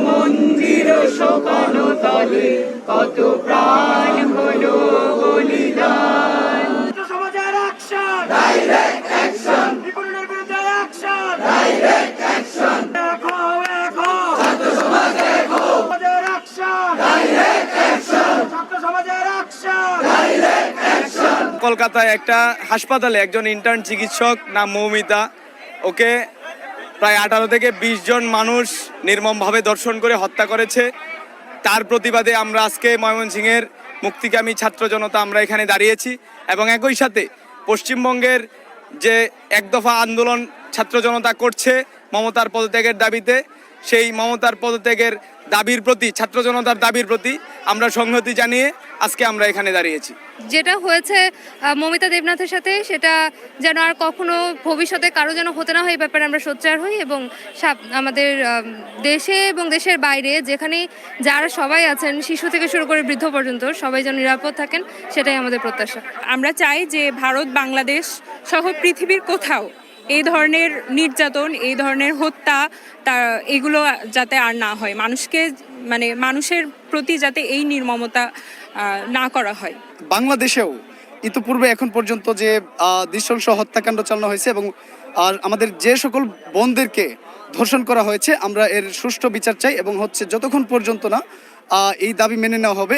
মন্দির শোকানো তলে কত প্রাণ হলো বলিদান। সমাজের অ্যাকশন, ডাইরেক্ট অ্যাকশন, বিপণনের বিরুদ্ধে অ্যাকশন, ডাইরেক্ট অ্যাকশন। দেখো দেখো ছাত্র সমাজ, দেখো সমাজের অ্যাকশন, ডাইরেক্ট অ্যাকশন, ছাত্র সমাজের অ্যাকশন, ডাইরেক্ট অ্যাকশন। কলকাতায় একটা হাসপাতালে একজন ইন্টার্ন চিকিৎসক নাম মৌমিতা, ওকে প্রায় 18 থেকে 20 জন মানুষ নির্মমভাবে ধর্ষণ করে হত্যা করেছে। তার প্রতিবাদে আমরা আজকে ময়মনসিংহের মুক্তিকামী ছাত্র জনতা আমরা এখানে দাঁড়িয়েছি এবং একই সাথে পশ্চিমবঙ্গের যে এক দফা আন্দোলন ছাত্র জনতা করছে মমতার পদত্যাগের দাবিতে, সেই মমতার পদত্যাগের দাবির প্রতি, ছাত্র জনতার দাবির প্রতি আমরা সংহতি জানিয়ে আজকে আমরা এখানে দাঁড়িয়েছি। যেটা হয়েছে মমিতা দেবনাথের সাথে, সেটা যেন আর কখনো ভবিষ্যতে কারো যেন হতে না হয়, এই ব্যাপারে আমরা সোচ্চার হই এবং আমাদের দেশে এবং দেশের বাইরে যেখানে যারা সবাই আছেন, শিশু থেকে শুরু করে বৃদ্ধ পর্যন্ত সবাই যেন নিরাপদ থাকেন, সেটাই আমাদের প্রত্যাশা। আমরা চাই যে ভারত, বাংলাদেশ সহ পৃথিবীর কোথাও এই ধরনের নির্যাতন, এই ধরনের হত্যা এগুলো যাতে আর না হয়, মানুষের প্রতি যাতে এই নির্মমতা না করা হয়। বাংলাদেশেও ইতিপূর্বে এখন পর্যন্ত যে নৃশংস হত্যাকাণ্ড চালানো হয়েছে এবং আমাদের যে সকল বোনদেরকে ধর্ষণ করা হয়েছে, আমরা এর সুষ্ঠু বিচার চাই এবং যতক্ষণ পর্যন্ত না এই দাবি মেনে নেওয়া হবে।